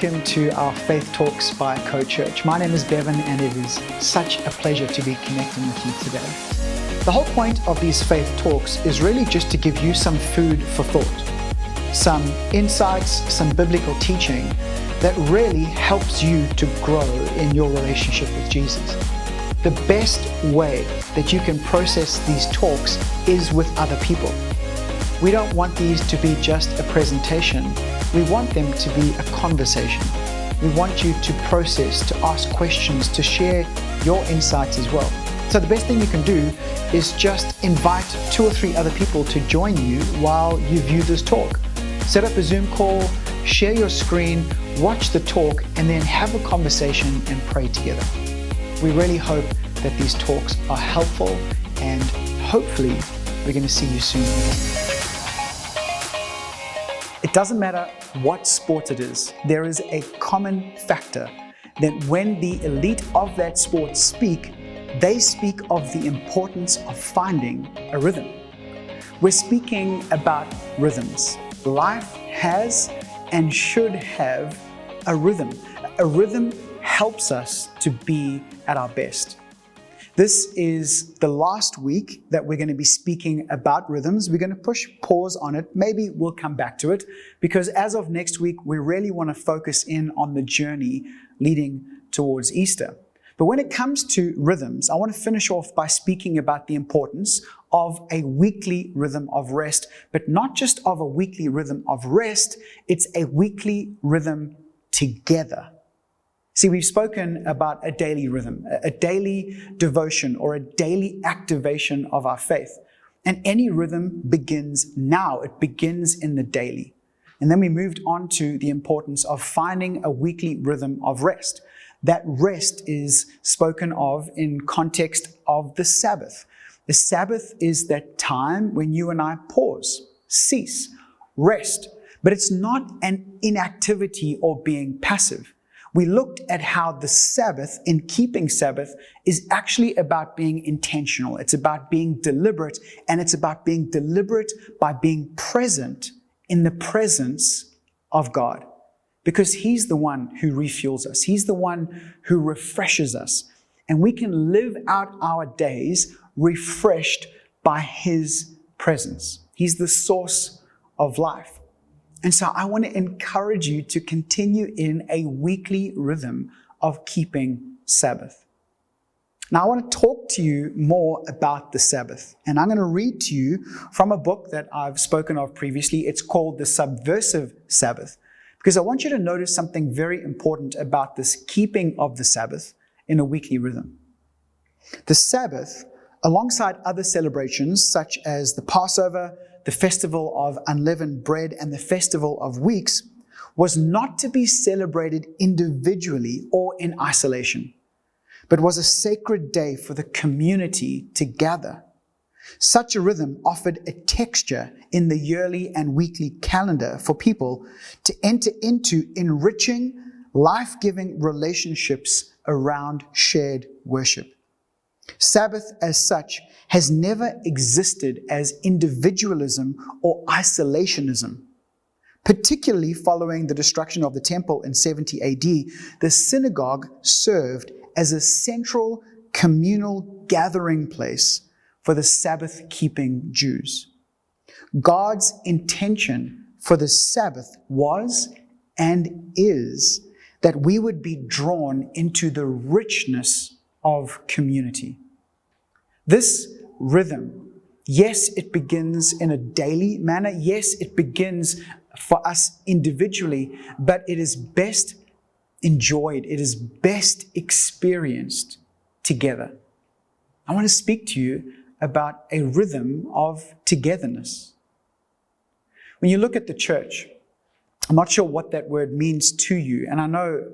welcome to our Faith Talks by Co-Church. My name is Bevan and it is such a pleasure to be connecting with you today. The whole point of these Faith Talks is really just to give you some food for thought, some insights, some biblical teaching that really helps you to grow in your relationship with Jesus. The best way that you can process these talks is with other people. We don't want these to be just a presentation. We want them to be a conversation. We want you to process, to ask questions, to share your insights as well. So the best thing you can do is just invite 2 or 3 other people to join you while you view this talk. Set up a Zoom call, share your screen, watch the talk, and then have a conversation and pray together. We really hope that these talks are helpful, and hopefully we're going to see you soon. It doesn't matter what sport it is, there is a common factor that when the elite of that sport speak, they speak of the importance of finding a rhythm. We're speaking about rhythms. Life has and should have a rhythm. A rhythm helps us to be at our best. This is the last week that we're going to be speaking about rhythms. We're going to push pause on it. Maybe we'll come back to it because as of next week, we really want to focus in on the journey leading towards Easter. But when it comes to rhythms, I want to finish off by speaking about the importance of a weekly rhythm of rest, but not just of a weekly rhythm of rest, it's a weekly rhythm together. See, we've spoken about a daily rhythm, a daily devotion, or a daily activation of our faith. And any rhythm begins now. It begins in the daily. And then we moved on to the importance of finding a weekly rhythm of rest. That rest is spoken of in context of the Sabbath. The Sabbath is that time when you and I pause, cease, rest. But it's not an inactivity or being passive. We looked at how the Sabbath, in keeping Sabbath, is actually about being intentional. It's about being deliberate, and it's about being deliberate by being present in the presence of God. Because He's the one who refuels us. He's the one who refreshes us. And we can live out our days refreshed by His presence. He's the source of life. And so I want to encourage you to continue in a weekly rhythm of keeping Sabbath. Now I want to talk to you more about the Sabbath. And I'm going to read to you from a book that I've spoken of previously. It's called The Subversive Sabbath. Because I want you to notice something very important about this keeping of the Sabbath in a weekly rhythm. The Sabbath, alongside other celebrations such as the Passover, the Festival of Unleavened Bread, and the Festival of Weeks, was not to be celebrated individually or in isolation, but was a sacred day for the community to gather. Such a rhythm offered a texture in the yearly and weekly calendar for people to enter into enriching, life-giving relationships around shared worship. Sabbath as such has never existed as individualism or isolationism. Particularly following the destruction of the temple in 70 AD, the synagogue served as a central communal gathering place for the Sabbath-keeping Jews. God's intention for the Sabbath was and is that we would be drawn into the richness of community. This rhythm, yes, it begins in a daily manner. Yes, it begins for us individually, but it is best enjoyed. It is best experienced together. I want to speak to you about a rhythm of togetherness. When you look at the church, I'm not sure what that word means to you, and I know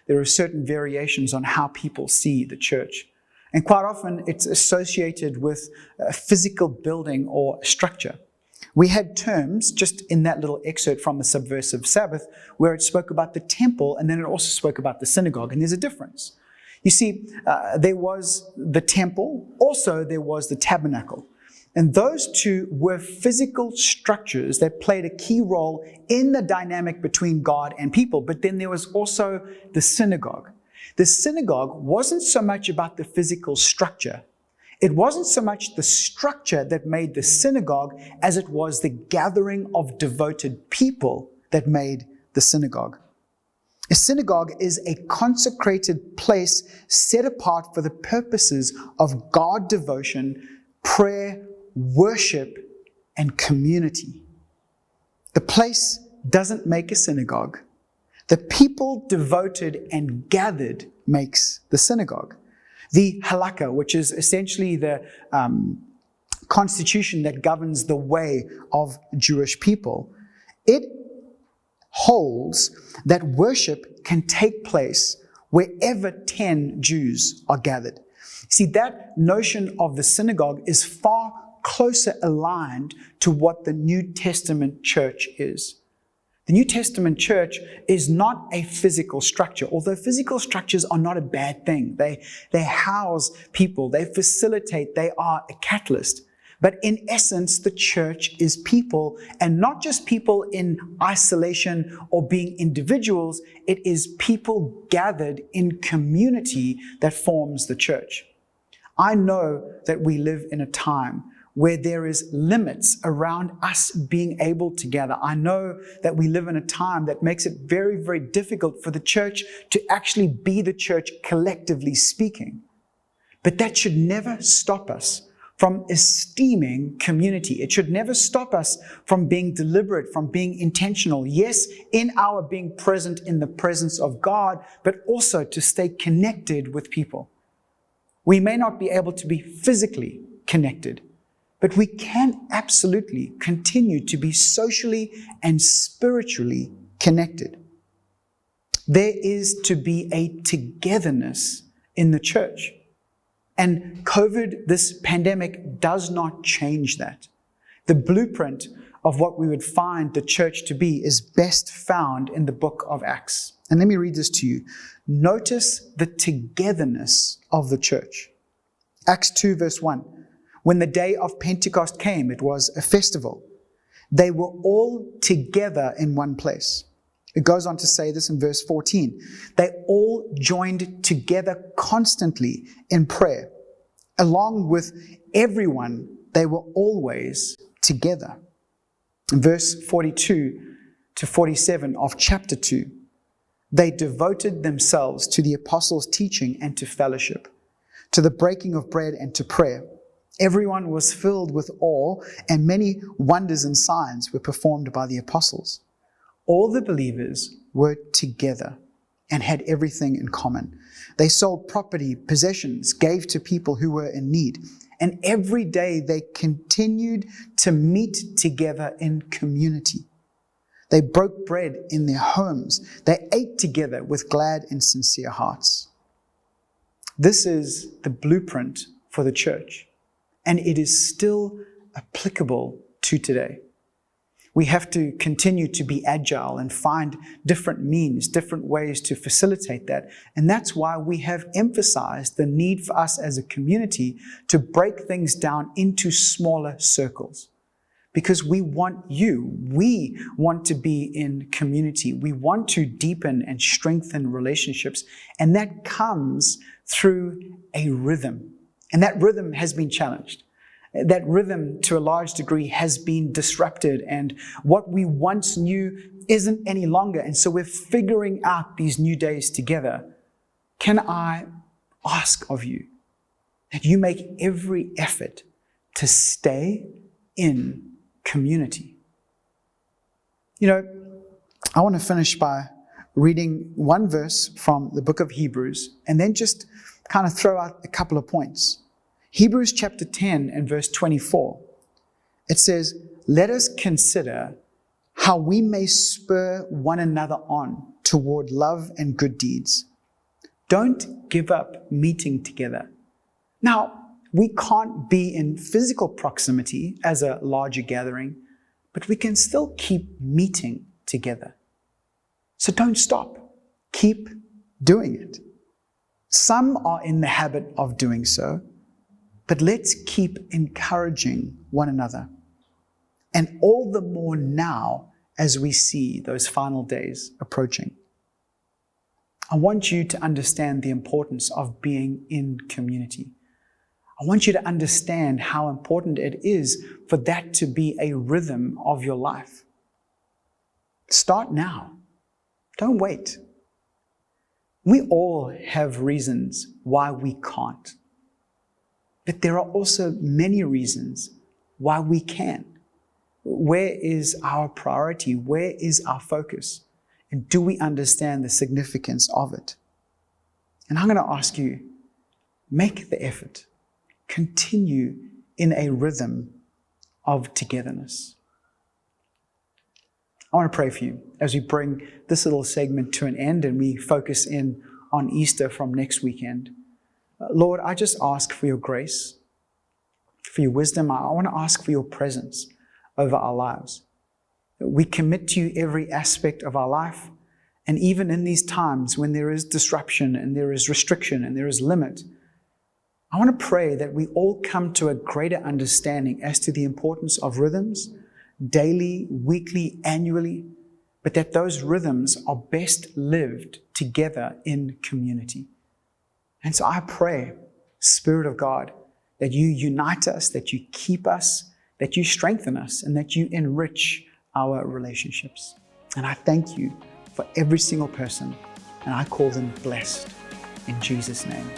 there are certain variations on how people see the church. And quite often it's associated with a physical building or structure. We had terms just in that little excerpt from the Subversive Sabbath where it spoke about the temple and then it also spoke about the synagogue, and there's a difference. You see, there was the temple, also there was the tabernacle. And those two were physical structures that played a key role in the dynamic between God and people. But then there was also the synagogue. The synagogue wasn't so much about the physical structure. It wasn't so much the structure that made the synagogue as it was the gathering of devoted people that made the synagogue. A synagogue is a consecrated place set apart for the purposes of God devotion, prayer, worship, and community. The place doesn't make a synagogue. The people devoted and gathered makes the synagogue. The halakha, which is essentially the constitution that governs the way of Jewish people, it holds that worship can take place wherever 10 Jews are gathered. See, that notion of the synagogue is far closer aligned to what the New Testament church is. The New Testament church is not a physical structure, although physical structures are not a bad thing. They house people, they facilitate, they are a catalyst. But in essence, the church is people, and not just people in isolation or being individuals. It is people gathered in community that forms the church. I know that we live in a time where there is limits around us being able to gather. I know that we live in a time that makes it very, very difficult for the church to actually be the church collectively speaking. But that should never stop us from esteeming community. It should never stop us from being deliberate, from being intentional. Yes, in our being present in the presence of God, but also to stay connected with people. We may not be able to be physically connected, but we can absolutely continue to be socially and spiritually connected. There is to be a togetherness in the church. And COVID, this pandemic, does not change that. The blueprint of what we would find the church to be is best found in the book of Acts. And let me read this to you. Notice the togetherness of the church. Acts 2 verse 1. When the day of Pentecost came, it was a festival. They were all together in one place. It goes on to say this in verse 14. They all joined together constantly in prayer. Along with everyone, they were always together. In verse 42 to 47 of chapter 2, they devoted themselves to the apostles' teaching and to fellowship, to the breaking of bread and to prayer. Everyone was filled with awe, and many wonders and signs were performed by the apostles. All the believers were together and had everything in common. They sold property, possessions, gave to people who were in need. And every day they continued to meet together in community. They broke bread in their homes. They ate together with glad and sincere hearts. This is the blueprint for the church, and it is still applicable to today. We have to continue to be agile and find different means, different ways to facilitate that. And that's why we have emphasized the need for us as a community to break things down into smaller circles. Because we want to be in community. We want to deepen and strengthen relationships. And that comes through a rhythm. And that rhythm has been challenged. That rhythm, to a large degree, has been disrupted, and what we once knew isn't any longer. And so we're figuring out these new days together. Can I ask of you that you make every effort to stay in community? You know, I want to finish by reading one verse from the book of Hebrews, and then just kind of throw out a couple of points. Hebrews chapter 10 and verse 24, it says, "Let us consider how we may spur one another on toward love and good deeds. Don't give up meeting together." Now, we can't be in physical proximity as a larger gathering, but we can still keep meeting together. So don't stop. Keep doing it. Some are in the habit of doing so, But let's keep encouraging one another. And all the more now as we see those final days approaching. I want you to understand the importance of being in community. I want you to understand how important it is for that to be a rhythm of your life. Start now. Don't wait. We all have reasons why we can't. But there are also many reasons why we can. Where is our priority? Where is our focus? And do we understand the significance of it? And I'm going to ask you, make the effort. Continue in a rhythm of togetherness. I want to pray for you as we bring this little segment to an end and we focus in on Easter from next weekend. Lord, I just ask for your grace, for your wisdom. I want to ask for your presence over our lives. We commit to you every aspect of our life. And even in these times when there is disruption and there is restriction and there is limit, I want to pray that we all come to a greater understanding as to the importance of rhythms, daily, weekly, annually, but that those rhythms are best lived together in community. And so I pray, Spirit of God, that you unite us, that you keep us, that you strengthen us, and that you enrich our relationships. And I thank you for every single person, and I call them blessed in Jesus' name.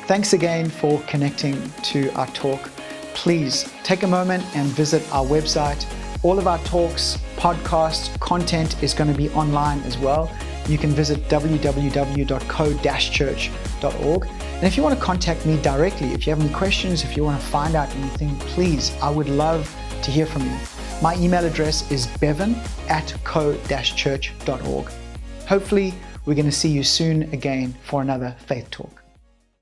Thanks again for connecting to our talk. Please take a moment and visit our website. All of our talks, podcasts, content is going to be online as well. You can visit www.co-church.org. And if you want to contact me directly, if you have any questions, if you want to find out anything, please, I would love to hear from you. My email address is bevan@co-church.org. Hopefully, we're going to see you soon again for another Faith Talk.